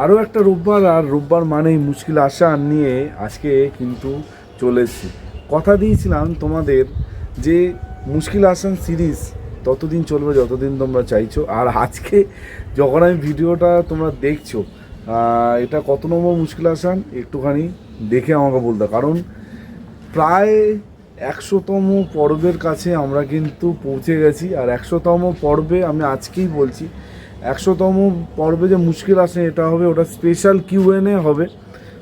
আরও একটা রোববার, আর রোববার মানেই মুশকিল আসান নিয়ে আজকে কিন্তু চলে এসেছি। কথা দিয়েছিলাম তোমাদের যে মুশকিল আসান সিরিজ ততদিন চলবে যতদিন তোমরা চাইছো। আর আজকে যখন আমি ভিডিওটা তোমরা দেখছো, এটা কত নম্বর মুশকিল আসান একটুখানি দেখে আমাকে বলতে, কারণ প্রায় 100তম পর্বের কাছে আমরা কিন্তু পৌঁছে গেছি। আর 100তম পর্বে আমি আজকেই বলছি, 100তম পর্বে যে মুশকিল আসে এটা হবে, ওটা স্পেশাল কিউএনএ হবে।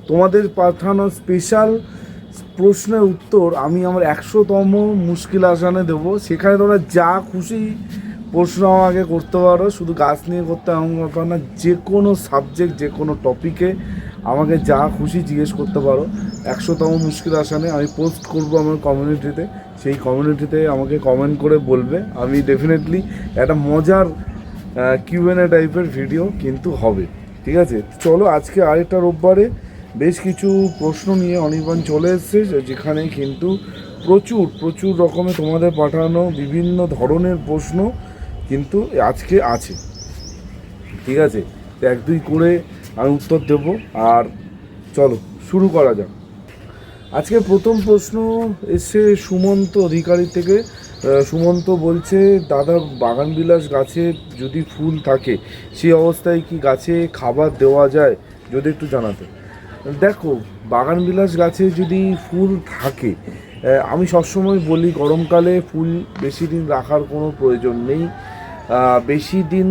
তোমাদের পাঠানো স্পেশাল প্রশ্নের উত্তর আমি আমার 100তম মুশকিল আসানে দেবো। সেখানে তোমরা যা খুশি প্রশ্ন আমাকে করতে পারো, শুধু গাছ নিয়ে করতে এমন ব্যাপার না, যে কোনো সাবজেক্ট যে কোনো টপিকে আমাকে যা খুশি জিজ্ঞেস করতে পারো। 100তম মুশকিল আসানে আমি পোস্ট করব আমার কমিউনিটিতে, সেই কমিউনিটিতে আমাকে কমেন্ট করে বলবে। আমি ডেফিনেটলি একটা মজার কিউএনএ টাইপের ভিডিও কিন্তু হবে, ঠিক আছে? চলো, আজকে আরেকটা রোববারে বেশ কিছু প্রশ্ন নিয়ে অনির্বাণ চলে এসছে, যেখানে কিন্তু প্রচুর প্রচুর রকমের তোমাদের পাঠানো বিভিন্ন ধরনের প্রশ্ন কিন্তু আজকে আছে, ঠিক আছে? তো এক দুই করে আমি উত্তর দেবো। আর চলো শুরু করা যাক। আজকে প্রথম প্রশ্ন এসে সুমন্ত অধিকারী থেকে। সুমন্ত বলছে, দাদা বাগানবিলাস গাছে যদি ফুল থাকে সেই অবস্থায় কি গাছে খাবার দেওয়া যায়, যদি একটু জানাতে। দেখো, বাগানবিলাস গাছে যদি ফুল থাকে, আমি সবসময় বলি গরমকালে ফুল বেশি দিন রাখার কোনো প্রয়োজন নেই। বেশি দিন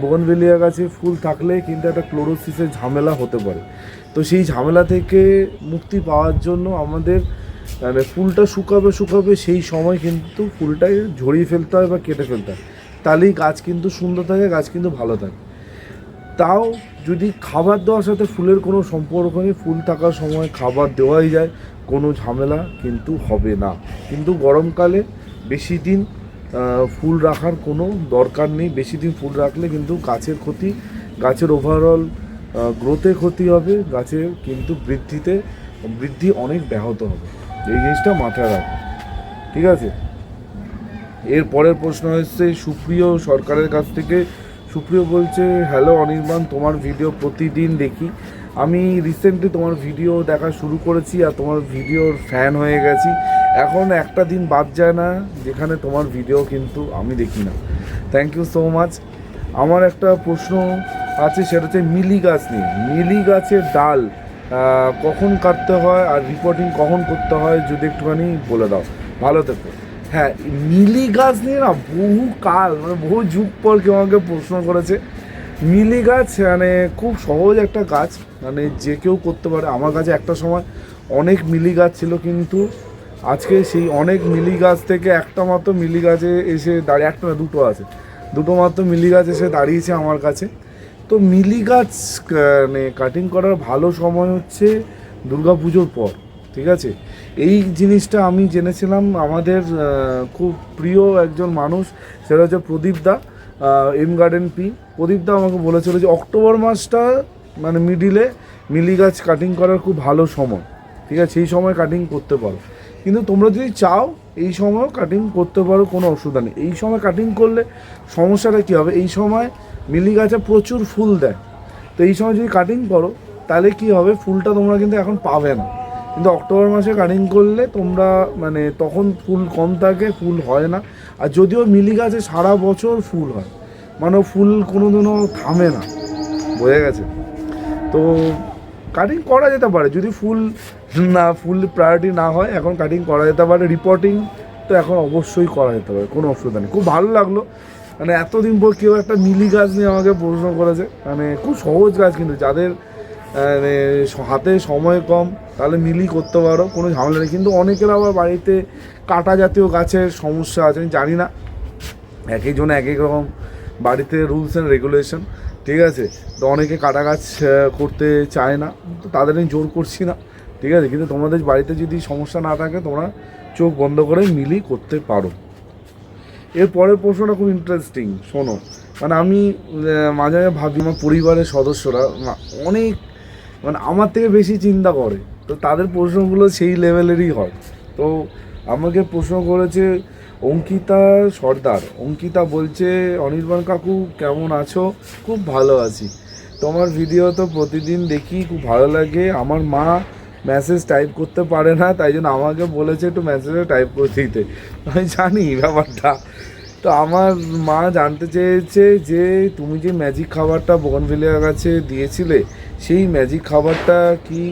বোগনভেলিয়া গাছে ফুল থাকলে কিন্তু একটা ক্লোরোসিসের ঝামেলা হতে পারে। তো সেই ঝামেলা থেকে মুক্তি পাওয়ার জন্য আমাদের মানে ফুলটা শুকাবে সেই সময় কিন্তু ফুলটাকে ঝরিয়ে ফেলতে হয় বা কেটে ফেলতে হয়, তাহলেই গাছ কিন্তু সুন্দর থাকে, গাছ কিন্তু ভালো থাকে। তাও যদি খাবার দেওয়ার সাথে ফুলের কোনো সম্পর্ক নেই, ফুল থাকার সময় খাবার দেওয়াই যায়, কোনো ঝামেলা কিন্তু হবে না। কিন্তু গরমকালে বেশি দিন ফুল রাখার কোনো দরকার নেই। বেশি দিন ফুল রাখলে কিন্তু গাছের ক্ষতি, গাছের ওভারঅল গ্রোথে ক্ষতি হবে, গাছের কিন্তু বৃদ্ধি অনেক ব্যাহত হবে। এই জিনিসটা মাথায় রাখো, ঠিক আছে? এর পরের প্রশ্ন হচ্ছে সুপ্রিয় সরকারের কাছ থেকে। সুপ্রিয় বলছে, হ্যালো অনির্বাণ, তোমার ভিডিও প্রতিদিন দেখি। আমি রিসেন্টলি তোমার ভিডিও দেখা শুরু করেছি আর তোমার ভিডিওর ফ্যান হয়ে গেছি। এখন একটা দিন বাদ যায় না যেখানে তোমার ভিডিও কিন্তু আমি দেখি না। Thank you so much. আমার একটা প্রশ্ন আছে, সেটা হচ্ছে মিলি গাছ নিয়ে। মিলি গাছের ডাল কখন কাটতে হয় আর রিপোর্টিং কখন করতে হয়, যদি একটুখানি বলে দাও, ভালো থেকো। হ্যাঁ, মিলি গাছ নিয়ে না বহু কাল মানে বহু যুগ পর কেউ আমাকে প্রশ্ন করেছে। মিলি গাছ মানে খুব সহজ একটা গাছ, মানে যে কেউ করতে পারে। আমার কাছে একটা সময় অনেক মিলি গাছ ছিল, কিন্তু আজকে সেই অনেক মিলি গাছ থেকে একটা মাত্র মিলি গাছে এসে দাঁড়িয়ে, একটা না দুটো আছে, দুটো মাত্র মিলি গাছ এসে দাঁড়িয়েছে আমার কাছে। তো মিলি গাছ মানে কাটিং করার ভালো সময় হচ্ছে দুর্গা পুজোর পর, ঠিক আছে? এই জিনিসটা আমি জেনেছিলাম আমাদের খুব প্রিয় একজন মানুষ, সেটা হচ্ছে প্রদীপদা, এম গার্ডেন পি। প্রদীপদা আমাকে বলেছিল যে অক্টোবর মাসটা মানে মিডিলে মিলি গাছ কাটিং করার খুব ভালো সময়, ঠিক আছে? সেই সময় কাটিং করতে পারো। কিন্তু তোমরা যদি চাও এই সময়ও কাটিং করতে পারো, কোনো অসুবিধা নেই। এই সময় কাটিং করলে সমস্যাটা কী হবে, এই সময় মিলি গাছে প্রচুর ফুল দেয়। তো এই সময় যদি কাটিং করো তাহলে কী হবে, ফুলটা তোমরা কিন্তু এখন পাবে না। কিন্তু অক্টোবর মাসে কাটিং করলে তোমরা মানে তখন ফুল কম থাকে, ফুল হয় না। আর যদিও মিলি গাছে সারা বছর ফুল হয়, মানে ফুল কোনো দিনও থামে না, বোঝা গেছে? তো কাটিং করা যেতে পারে যদি ফুল প্রায়োরিটি না হয়, এখন কাটিং করা যেতে পারে। রিপোর্টিং তো এখন অবশ্যই করা যেতে পারে, কোনো অসুবিধা নেই। খুব ভালো লাগলো, মানে এতদিন পর কেউ একটা মিলি গাছ নিয়ে আমাকে প্রশ্ন করেছে। মানে খুব সহজ গাছ, কিন্তু যাদের মানে হাতে সময় কম তাহলে মিলি করতে পারো, কোনো ঝামেলা নেই। কিন্তু অনেকের আবার বাড়িতে কাটা জাতীয় গাছের সমস্যা আছে, আমি জানি না, এক একজন এক এক রকম বাড়িতে রুলস অ্যান্ড রেগুলেশন, ঠিক আছে? তো অনেকে কাটা গাছ করতে চায় না, তো তাদের আমি জোর করছি না, ঠিক আছে? কিন্তু তোমাদের বাড়িতে যদি সমস্যা না থাকে তোমরা চোখ বন্ধ করে মিলি করতে পারো। এর পরের প্রশ্নটা খুব ইন্টারেস্টিং, শোনো। মানে আমি মাঝে মাঝে ভাবি আমার পরিবারের সদস্যরা অনেক মানে আমার থেকে বেশি চিন্তা করে, তো তাদের প্রশ্নগুলো সেই লেভেলেরই হয়। তো আমাকে প্রশ্ন করেছে অঙ্কিতা সর্দার। অঙ্কিতা বলছে, অনির্বাণ কাকু কেমন আছো? খুব ভালো আছি। তো তোমার ভিডিও তো প্রতিদিন দেখি, খুব ভালো লাগে। আমার মা মেসেজ টাইপ করতে পারে না, তাই জন্য আমাকে বলেছে একটু মেসেজে টাইপ করে দিতে। আমি জানি ব্যাপারটা। তো আমার মা জানতে চেয়েছে যে তুমি যে ম্যাজিক খাবারটা বোগানভিলিয়া গাছে দিয়েছিলে, সেই ম্যাজিক খাবারটা কি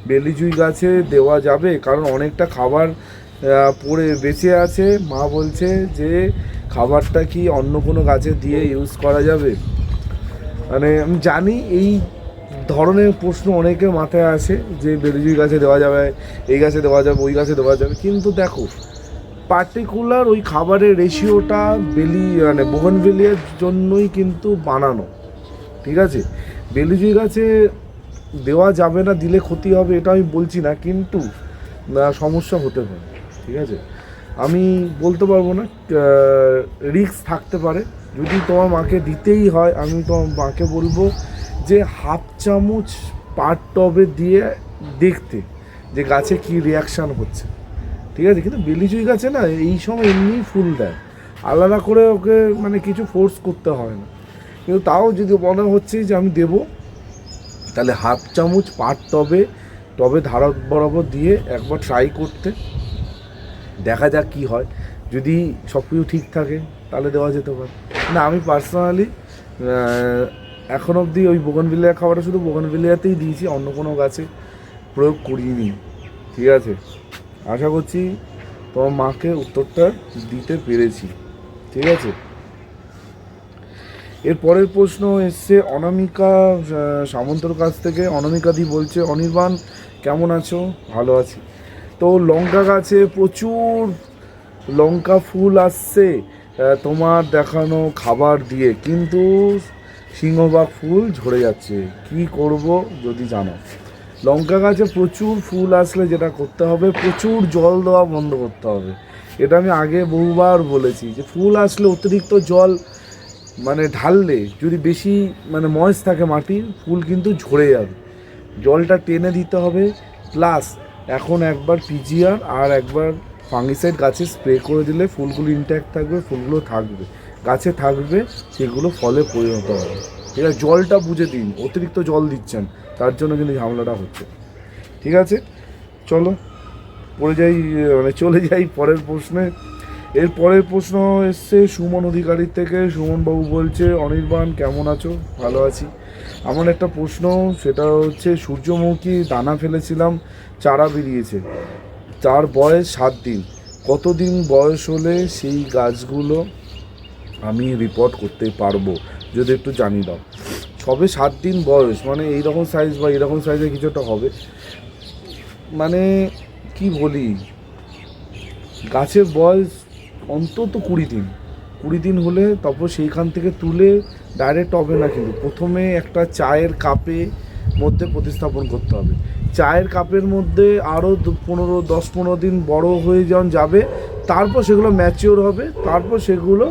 বেলিজুই গাছে দেওয়া যাবে? কারণ অনেকটা খাবার পড়ে বেঁচে আছে। মা বলছে যে খাবারটা কি অন্য কোনো গাছে দিয়ে ইউজ করা যাবে। মানে আমি জানি এই ধরনের প্রশ্ন অনেকের মাথায় আসে যে বেলিজুই গাছে দেওয়া যাবে, এই গাছে দেওয়া যাবে, ওই গাছে দেওয়া যাবে। কিন্তু দেখো, পার্টিকুলার ওই খাবারের রেশিওটা মানে বোগানভিলিয়ার জন্যই কিন্তু বানানো, ঠিক আছে? বেলিজুই গাছে দেওয়া যাবে না, দিলে ক্ষতি হবে এটা আমি বলছি না, কিন্তু সমস্যা হতে পারে, ঠিক আছে? আমি বলতে পারবো না, রিস্ক থাকতে পারে। যদি তোমার মাকে দিতেই হয়, আমি তোমার মাকে বলবো যে হাফ চামচ পার টবে দিয়ে দেখতে যে গাছে কি রিয়াকশান হচ্ছে, ঠিক আছে? কিন্তু বেলিজুই গাছে না এই সময় এমনিই ফুল দেয়, আলাদা করে ওকে মানে কিছু ফোর্স করতে হয় না। কিন্তু তাও যদি মনে হচ্ছে যে আমি দেবো, তাহলে হাফ চামচ পার টবে ধারা বরাবর দিয়ে একবার ট্রাই করতে, দেখা যাক কী হয়। যদি সব কিছু ঠিক থাকে তাহলে দেওয়া যেতে পারে। না, আমি পার্সোনালি এখন অবধি ওই বোগানভিলিয়া খাবারটা শুধু বোগানভিলিয়াতেই দিয়েছি, অন্য কোনো গাছে প্রয়োগ করিনি, ঠিক আছে? আশা করছি তোমার মাকে উত্তরটা দিতে পেরেছি, ঠিক আছে? এর পরের প্রশ্ন এসছে অনামিকা সামন্তর কাছ থেকে। অনামিকা দি বলছে, অনির্বাণ কেমন আছো? ভালো আছি। তো লঙ্কা গাছে প্রচুর লঙ্কা ফুল আসছে তোমার দেখানো খাবার দিয়ে, কিন্তু সিংহভাগ ফুল ঝরে যাচ্ছে, কি করব যদি জানো? লঙ্কা গাছে প্রচুর ফুল আসলে যেটা করতে হবে, প্রচুর জল দেওয়া বন্ধ করতে হবে। এটা আমি আগে বহুবার বলেছি যে ফুল আসলে অতিরিক্ত জল মানে ঢাললে, যদি বেশি মানে ময়েস থাকে মাটি, ফুল কিন্তু ঝরে যাবে। জলটা টেনে দিতে হবে। প্লাস এখন একবার পিজিআর আর একবার ফাঙ্গিসাইড গাছে স্প্রে করে দিলে ফুলগুলো ইনট্যাক্ট থাকবে, ফুলগুলো থাকবে, গাছে থাকবে, সেগুলো ফলে পরিণত হবে, ঠিক আছে? জলটা বুঝে দিন, অতিরিক্ত জল দিচ্ছেন, তার জন্য কিন্তু ঝামেলাটা হচ্ছে, ঠিক আছে? চলো চলে যাই পরের প্রশ্নে। এর পরের প্রশ্ন এসছে সুমন অধিকারীর থেকে। সুমনবাবু বলছে, অনির্বাণ কেমন আছো? ভালো আছি। আমার একটা প্রশ্ন, সেটা হচ্ছে সূর্যমুখী দানা ফেলেছিলাম, চারা বেরিয়েছে, তার বয়স 7 দিন। কতদিন বয়স হলে সেই গাছগুলো আমি রিপোর্ট করতে পারবো, যদি একটু জানিয়ে দাও। সবে 7 দিন বয়স, মানে এইরকম সাইজ বা এরকম সাইজের কিছুটা হবে। মানে কি বলি, গাছের বয়স অন্তত 20 দিন হলে তারপর সেইখান থেকে তুলে ডাইরেক্ট হবে না, কিন্তু প্রথমে একটা চায়ের কাপে মধ্যে প্রতিস্থাপন করতে হবে। চায়ের কাপের মধ্যে আরও 10-15 দিন বড় হয়ে যখন যাবে, তারপর সেগুলো ম্যাচিওর হবে, তারপর সেগুলো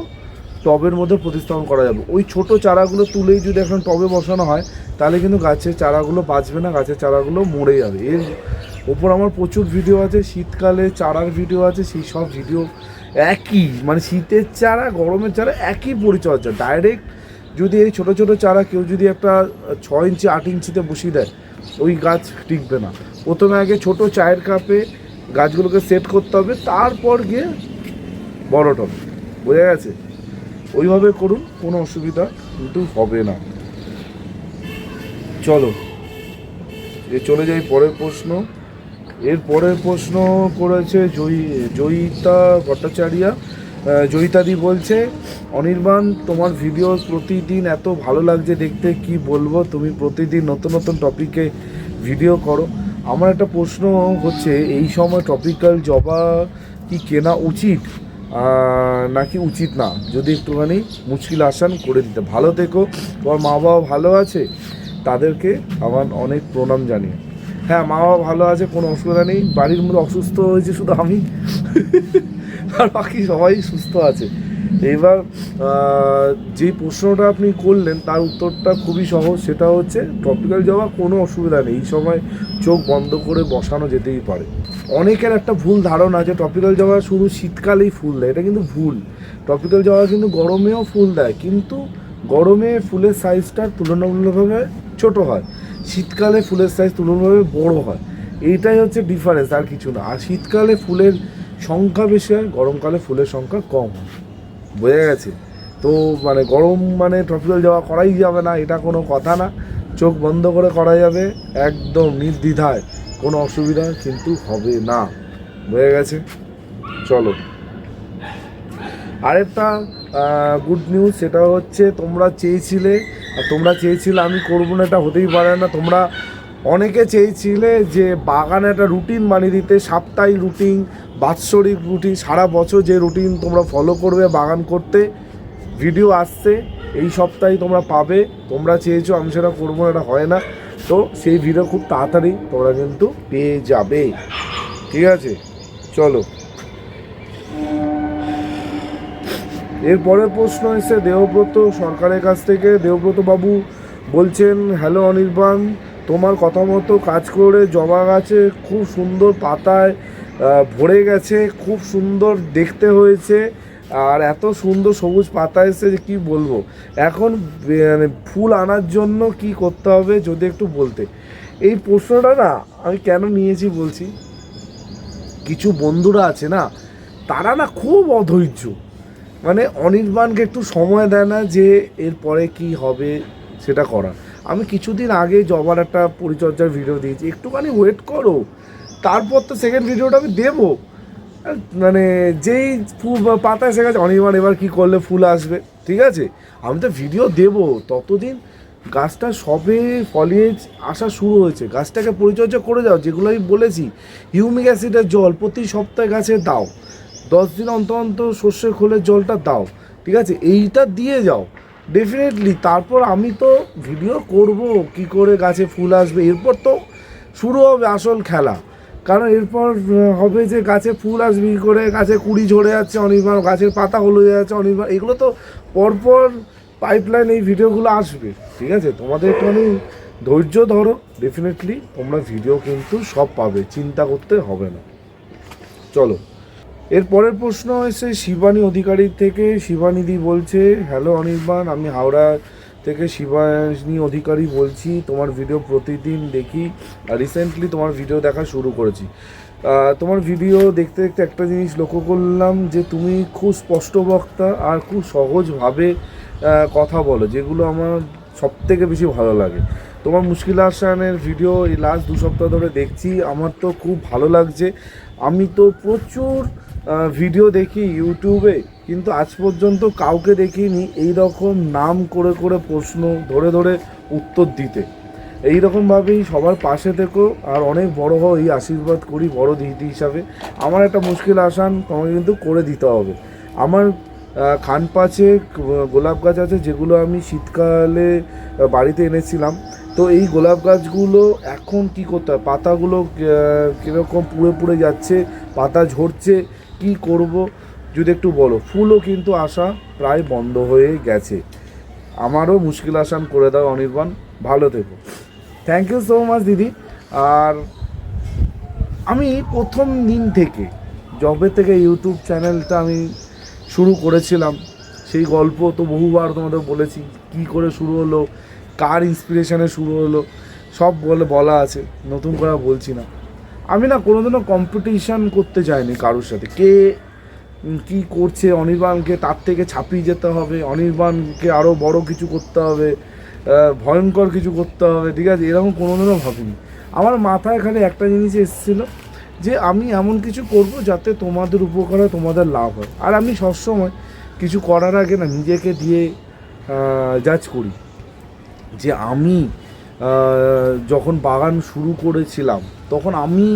টবের মধ্যে প্রতিস্থাপন করা যাবে। ওই ছোট চারাগুলো তুলেই যদি এখন টবে বসানো হয়, তাহলে কিন্তু গাছের চারাগুলো বাঁচবে না, গাছের চারাগুলো মরে যাবে। এর ওপর আমার প্রচুর ভিডিও আছে, শীতকালে চারার ভিডিও আছে, সেই সব ভিডিও একই, মানে শীতের চারা গরমের চারা একই পরিচর্যা। ডাইরেক্ট যদি এই ছোটো ছোটো চারা কেউ যদি একটা 6 ইঞ্চি 8 ইঞ্চিতে বসিয়ে দেয়, ওই গাছ টিকবে না। প্রথমে আগে ছোটো চায়ের কাপে গাছগুলোকে সেট করতে হবে, তারপর গিয়ে বড় টব, বোঝা গেছে? ওইভাবে করুন, কোনো অসুবিধা কিন্তু হবে না। চলো চলে যাই পরের প্রশ্ন। এর পরের প্রশ্ন করেছে জয়িতা ভট্টাচার্য। জয়িতাদি বলছে, অনির্বাণ তোমার ভিডিও প্রতিদিন এত ভালো লাগছে দেখতে, কি বলবো, তুমি প্রতিদিন নতুন নতুন টপিকে ভিডিও করো। আমার একটা প্রশ্ন হচ্ছে, এই সময় ট্রপিক্যাল জবা কি কেনা উচিত নাকি উচিত না? যদি একটুখানি মুশকিল আসান করে দিতে। ভালো থেকো, তোমার মা বাবা ভালো আছে, তাদেরকে আমার অনেক প্রণাম জানিয়ে। হ্যাঁ, মা বাবা ভালো আছে, কোনো অসুবিধা নেই। বাড়ির মধ্যে অসুস্থ হয়েছে শুধু আমি, আর বাকি সবাই সুস্থ আছে। এবার যে প্রশ্নটা আপনি করলেন তার উত্তরটা খুবই সহজ, সেটা হচ্ছে ট্রপিক্যাল জবা কোনো অসুবিধা নেই, এই সময় চোখ বন্ধ করে বসানো যেতেই পারে। অনেকের একটা ভুল ধারণা যে ট্রপিক্যাল জবা শুধু শীতকালেই ফুল দেয়, এটা কিন্তু ভুল। ট্রপিক্যাল জবা কিন্তু গরমেও ফুল দেয়, কিন্তু গরমে ফুলের সাইজটা তুলনামূলকভাবে ছোট হয়, শীতকালে ফুলের সাইজ তুলনামূলকভাবে বড় হয়। এইটাই হচ্ছে ডিফারেন্স, আর কিছু না। আর শীতকালে ফুলের সংখ্যা বেশি হয়, গরমকালে ফুলের সংখ্যা কম হয়। বোঝা গেছে তো? মানে গরম মানে ট্রপিক্যাল যাওয়া করাই যাবে না, এটা কোনো কথা না। চোখ বন্ধ করে করা যাবে একদম নির্দ্বিধায়, কোনো অসুবিধা কিন্তু হবে না। বোঝা গেছে? চলো, আরেকটা গুড নিউজ, সেটা হচ্ছে তোমরা চেয়েছিলে আমি করবো না, এটা হতেই পারে না। তোমরা অনেকে চেয়েছিলে যে বাগানে একটা রুটিন বানিয়ে দিতে, সাপ্তাহিক রুটিন, বাৎসরিক রুটিন, সারা বছর যে রুটিন তোমরা ফলো করবে বাগান করতে। ভিডিও আসছে এই সপ্তাহে, তোমরা পাবে। তোমরা চেয়েছো, আমি সেটা করবো না, এটা হয় না। তো সেই ভিডিও খুব তাড়াতাড়ি তোমরা কিন্তু পেয়ে যাবে। ঠিক আছে, চলো। এরপরের প্রশ্ন এসে দেবব্রত সরকারের কাছ থেকে। দেবব্রত বাবু বলছেন, হ্যালো অনির্বাণ, তোমার কথা মতো কাজ করে জবা গাছে খুব সুন্দর পাতায় ভরে গেছে, খুব সুন্দর দেখতে হয়েছে, আর এত সুন্দর সবুজ পাতা এসে যে কী বলবো। এখন মানে ফুল আনার জন্য কি করতে হবে যদি একটু বলতে। এই প্রশ্নটা না আমি কেন নিয়েছি বলছি। কিছু বন্ধুরা আছে না, তারা না খুব অধৈর্য, মানে অনির্বাণকে একটু সময় দেয় না যে এরপরে কি হবে সেটা করা। আমি কিছুদিন আগে জবার একটা পরিচর্যার ভিডিও দিয়েছি, একটুখানি ওয়েট করো, তারপর তো সেকেন্ড ভিডিওটা আমি দেবো। মানে যেই পাতা এসে গেছে, অনির্বাণ এবার কী করলে ফুল আসবে, ঠিক আছে, আমি তো ভিডিও দেবো। ততদিন গাছটা সবে ফলিয়েজ আসা শুরু হয়েছে, গাছটাকে পরিচর্যা করে যাও। যেগুলো আমি বলেছি, হিউমিক অ্যাসিডের জল প্রতি সপ্তাহে গাছে দাও, 10 দিন অন্তর অন্তর সর্ষের খোলের জলটা দাও, ঠিক আছে, এইটা দিয়ে যাও ডেফিনেটলি। তারপর আমি তো ভিডিও করব কি করে গাছে ফুল আসবে, এরপর তো শুরু হবে আসল খেলা। কারণ এরপর হবে যে গাছে ফুল আসবে কী করে, গাছে কুড়ি ঝরে যাচ্ছে অনির্বাণ, গাছের পাতা হলুদ হয়ে যাচ্ছে অনির্বাণ, এগুলো তো পরপর পাইপলাইন এই ভিডিওগুলো আসবে। ঠিক আছে, তোমাদের একটুখানি ধৈর্য ধরো, ডেফিনেটলি তোমরা ভিডিও কিন্তু সব পাবে, চিন্তা করতে হবে না। চলো, এর পরের প্রশ্ন এসে শিবানী অধিকারীর থেকে। শিবানীদি বলছে, হ্যালো অনির্বাণ, আমি হাওড়া থেকে শিবানী অধিকারী বলছি। তোমার ভিডিও প্রতিদিন দেখি, আর রিসেন্টলি তোমার ভিডিও দেখা শুরু করেছি। তোমার ভিডিও দেখতে দেখতে একটা জিনিস লক্ষ্য করলাম যে তুমি খুব স্পষ্ট বক্তা আর খুব সহজভাবে কথা বলো, যেগুলো আমার সবথেকে বেশি ভালো লাগে। তোমার মুশকিল আসানের ভিডিও এই লাস্ট 2 সপ্তাহ ধরে দেখছি, আমার তো খুব ভালো লাগছে। আমি তো প্রচুর ভিডিও দেখি ইউটিউবে, কিন্তু আজ পর্যন্ত কাউকে দেখিনি এই রকম নাম করে করে প্রশ্ন ধরে ধরে উত্তর দিতে। এই রকমভাবেই সবার পাশে থেকো আর অনেক বড় হও, এই আশীর্বাদ করি বড় দিদি হিসাবে। আমার একটা মুশকিল আসান তোমাকে কিন্তু করে দিতে হবে। আমার খান পাঁচে গোলাপ গাছ আছে, যেগুলো আমি শীতকালে বাড়িতে এনেছিলাম। তো এই গোলাপ গাছগুলো এখন কি করতে হয়, পাতাগুলো কীরকম পুড়ে পুড়ে যাচ্ছে, পাতা ঝরছে, কি করব যদি একটু বলো। ফুলও কিন্তু আসা প্রায় বন্ধ হয়ে গেছে। আমারও মুশকিল আসান করে দাও অনির্বাণ, ভালো থেকো। থ্যাংক ইউ সো মাচ দিদি। আর আমি প্রথম দিন থেকে, যবে থেকে ইউটিউব চ্যানেলটা আমি শুরু করেছিলাম, সেই গল্প তো বহুবার তোমাদের বলেছি, কি করে শুরু হলো, কার ইন্সপিরেশনে শুরু হলো, সব বলা আছে, নতুন করে বলছি না। আমি না কোনোদিনও কম্পিটিশান করতে চাইনি কারোর সাথে, কে কী করছে, অনির্বাণকে তার থেকে ছাপিয়ে যেতে হবে, অনির্বাণকে আরও বড় কিছু করতে হবে, ভয়ঙ্কর কিছু করতে হবে, ঠিক আছে, এরকম কোনোদিনও ভাবিনি। আমার মাথায় খালি একটা জিনিস এসেছিলো যে আমি এমন কিছু করব যাতে তোমাদের উপকার হয়, তোমাদের লাভ হয়। আর আমি সবসময় কিছু করার আগে না নিজেকে দিয়ে জাজ করি যে আমি যখন বাগান শুরু করেছিলাম তখন আমি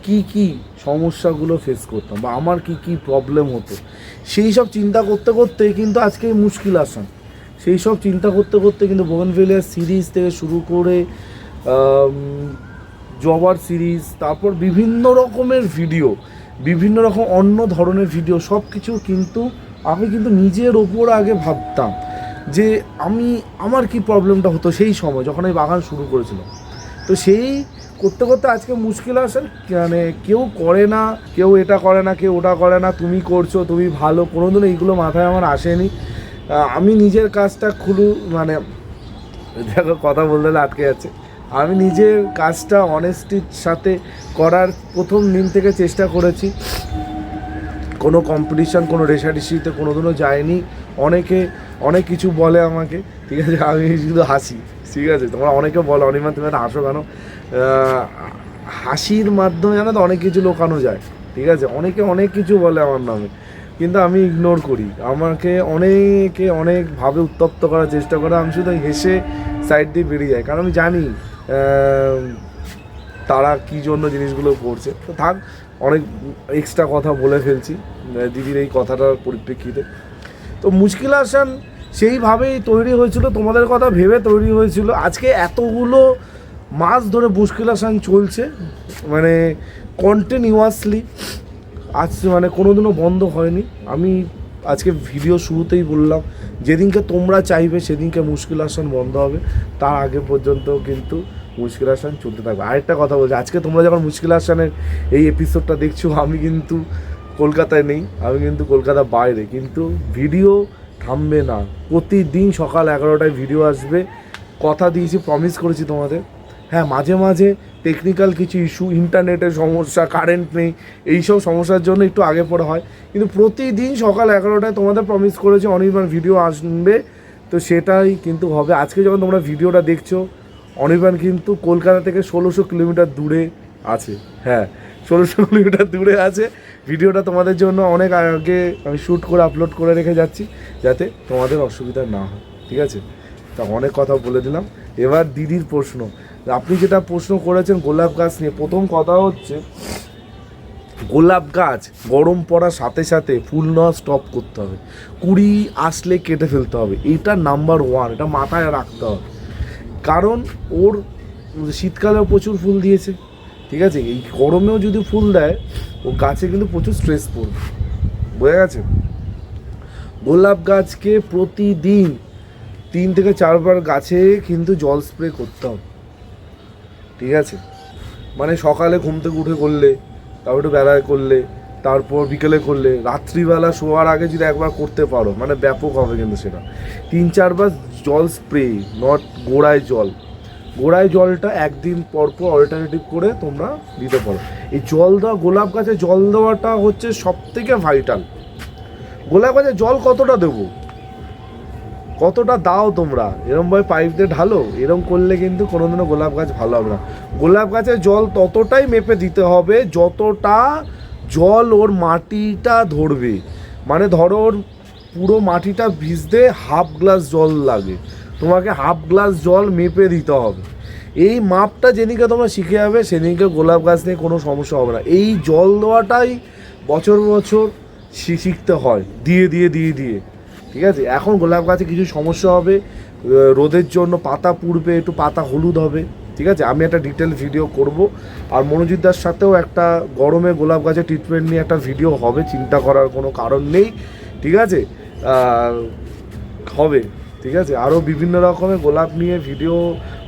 কি কি সমস্যাগুলো ফেস করতাম বা আমার কি কি প্রবলেম হতো, সেই সব চিন্তা করতে করতে কিন্তু আজকে মুশকিল আসান, সেই সব চিন্তা করতে করতে কিন্তু বোগেনভেলিয়া সিরিজ থেকে শুরু করে জবার সিরিজ, তারপর বিভিন্ন রকমের ভিডিও, বিভিন্ন রকম অন্য ধরনের ভিডিও, সব কিছু কিন্তু আমি কিন্তু নিজের ওপর আগে ভাবতাম যে আমার কি প্রবলেমটা হতো সেই সময় যখন আমি বাগান শুরু করেছিলাম। তো সেই করতে করতে আজকে মুশকিল আসেন, মানে কেউ করে না, কেউ এটা করে না, কেউ ওটা করে না, তুমি করছো, তুমি ভালো, কোনোদিনও এইগুলো মাথায় আমার আসেনি। আমি নিজের কাজটা মানে দেখো কথা বলতে হলে আটকে যাচ্ছে। আমি নিজের কাজটা অনেস্টির সাথে করার প্রথম দিন থেকে চেষ্টা করেছি। কোনো কম্পিটিশান, কোনো রেষারেষিতে কোনোদিনও যায়নি। অনেকে অনেক কিছু বলে আমাকে, ঠিক আছে, আমি শুধু হাসি, ঠিক আছে। তোমরা অনেকে বলো অনিমা তুমি একটা হাসো কেন, হাসির মাধ্যমে জানো তো অনেক কিছু লোকানো যায়, ঠিক আছে। অনেকে অনেক কিছু বলে আমার নামে, কিন্তু আমি ইগনোর করি। আমাকে অনেকে অনেকভাবে উত্তপ্ত করার চেষ্টা করে, আমি শুধু হেসে সাইড দিয়ে বেরিয়ে যাই, কারণ আমি জানি তারা কী জন্য জিনিসগুলো করছে। তো থাক, অনেক এক্সট্রা কথা বলে ফেলছি দিদির এই কথাটার পরিপ্রেক্ষিতে। তো মুশকিল হাসান সেইভাবেই তৈরি হয়েছিল, তোমাদের কথা ভেবে তৈরি হয়েছিল। আজকে এতগুলো মাস ধরে মুশকিল হাসান চলছে, মানে কন্টিনিউয়াসলি, আজ মানে কোনোদিনও বন্ধ হয়নি। আমি আজকে ভিডিও শুরুতেই বললাম, যেদিনকে তোমরা চাইবে সেদিনকে মুশকিল হাসান বন্ধ হবে, তার আগে পর্যন্ত কিন্তু মুশকিল হাসান চলতে থাকবে। আরেকটা কথা বলছি, আজকে তোমরা যখন মুশকিল হাসানের এই এপিসোডটা দেখছো, আমি কিন্তু কলকাতায় নেই, আমি কিন্তু কলকাতার বাইরে, কিন্তু ভিডিও থামবে না। প্রতিদিন সকাল 11টায় ভিডিও আসবে, কথা দিয়েছি, প্রমিস করেছি তোমাদের। হ্যাঁ, মাঝে মাঝে টেকনিক্যাল কিছু ইস্যু, ইন্টারনেটের সমস্যা, কারেন্ট নেই, এইসব সমস্যার জন্য একটু আগে পরে হয়, কিন্তু প্রতিদিন সকাল 11টায় তোমাদের প্রমিস করেছি অনির্বাণ ভিডিও আসবে, তো সেটাই কিন্তু হবে। আজকে যখন তোমরা ভিডিওটা দেখছো, অনির্বাণ কিন্তু কলকাতা থেকে 1600 কিলোমিটার দূরে আছে। হ্যাঁ, 1600 কিলোমিটার দূরে আছে। ভিডিওটা তোমাদের জন্য অনেক আগে আমি শ্যুট করে আপলোড করে রেখে যাচ্ছি, যাতে তোমাদের অসুবিধা না হয়, ঠিক আছে। তা অনেক কথা বলে দিলাম। এবার দিদির প্রশ্ন, আপনি যেটা প্রশ্ন করেছেন গোলাপ গাছ নিয়ে, প্রথম কথা হচ্ছে গোলাপ গাছ গরম পড়ার সাথে সাথে ফুল নেওয়া স্টপ করতে হবে, কুড়ি আসলে কেটে ফেলতে হবে, এইটা নাম্বার 1, এটা মাথায় রাখতে হবে। কারণ ওর শীতকালেও প্রচুর ফুল দিয়েছে, ঠিক আছে, এই গরমেও যদি ফুল দেয় ও গাছে কিন্তু প্রচুর স্ট্রেস পড়বে, বোঝা গেছে। গোলাপ গাছকে প্রতিদিন 3 থেকে 4 বার গাছে কিন্তু জল স্প্রে করতে হবে, ঠিক আছে। মানে সকালে ঘুম থেকে উঠে করলে, তারপর একটু বেলায় করলে, তারপর বিকেলে করলে, রাত্রিবেলা শোয়ার আগে যদি একবার করতে পারো, মানে ব্যাপক হবে কিন্তু সেটা। 3-4 বার জল স্প্রে, নট গোড়ায় জল। গোড়ায় জলটা একদিন পর পর অল্টারনেটিভ করে তোমরা দিতে পারো। এই জল দেওয়া, গোলাপ গাছে জল দেওয়াটা হচ্ছে সবথেকে ভাইটাল। গোলাপ গাছে জল কতটা দেবো, কতটা দাও তোমরা, এরমভাবে পাইপ দিয়ে ঢালো, এরম করলে কিন্তু কোনোদিনও গোলাপ গাছ ভালো হবে না। গোলাপ গাছে জল ততটাই মেপে দিতে হবে যতটা জল ওর মাটিটা ধরবে। মানে ধরো ওর পুরো মাটিটা ভিজতে হাফ গ্লাস জল লাগে, তোমাকে হাফ গ্লাস জল মেপে দিতে হবে। এই মাপটা যেদিনকে তোমরা শিখে যাবে সেদিনকে গোলাপ গাছ নিয়ে কোনো সমস্যা হবে না। এই জল দেওয়াটাই বছর বছর শিখতে হয়, দিয়ে দিয়ে দিয়ে দিয়ে, ঠিক আছে। এখন গোলাপ গাছে কিছু সমস্যা হবে, রোদের জন্য পাতা পুড়বে, একটু পাতা হলুদ হবে, ঠিক আছে। আমি একটা ডিটেল ভিডিও করব, আর মনোজিৎদার সাথেও একটা গরমে গোলাপ গাছের ট্রিটমেন্ট নিয়ে একটা ভিডিও হবে, চিন্তা করার কোনো কারণ নেই, ঠিক আছে, হবে, ঠিক আছে। আরও বিভিন্ন রকমের গোলাপ নিয়ে ভিডিও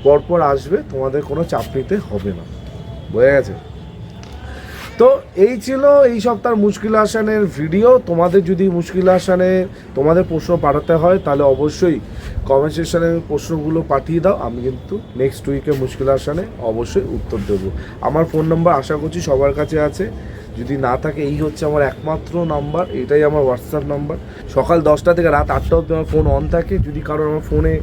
পরপর আসবে, তোমাদের কোনো চাপ নিতে হবে না, বোঝা গেছে। তো এই ছিল এই সপ্তাহের মুশকিল হাসানের ভিডিও। তোমাদের যদি মুশকিল হাসানে তোমাদের প্রশ্ন পাঠাতে হয় তাহলে অবশ্যই কমেন্ট সেকশানে প্রশ্নগুলো পাঠিয়ে দাও, আমি কিন্তু নেক্সট উইকে মুশকিল হাসানে অবশ্যই উত্তর দেবো। আমার ফোন নাম্বার আশা করছি সবার কাছে আছে, যদি না থাকে এই হচ্ছে আমার একমাত্র নাম্বার, এটাই আমার হোয়াটসঅ্যাপ নাম্বার। সকাল 10টা থেকে রাত 8টা অবধি আমার ফোন অন থাকে, যদি কারোর আমার ফোনে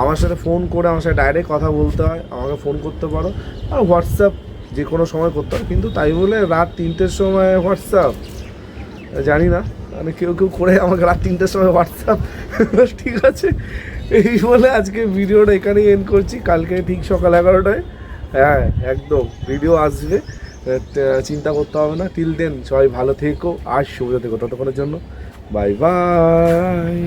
আমার সাথে ফোন করে আমার সাথে ডাইরেক্ট কথা বলতে হয় আমাকে ফোন করতে পারো, আর হোয়াটসঅ্যাপ যে কোনো সময় করতে হয়। কিন্তু তাই বলে রাত 3টের সময় হোয়াটসঅ্যাপ, জানি না, মানে কেউ কেউ করে আমাকে রাত 3টের সময় হোয়াটসঅ্যাপ, ঠিক আছে। এই বলে আজকে ভিডিওটা এখানেই এন্ড করছি। কালকে ঠিক সকাল 11টায় হ্যাঁ একদম ভিডিও আসবে, চিন্তা করতে হবে না। টিল দেন সবাই ভালো থেকো আর সুবিধা থেকো, ততক্ষণের জন্য বাই বাই।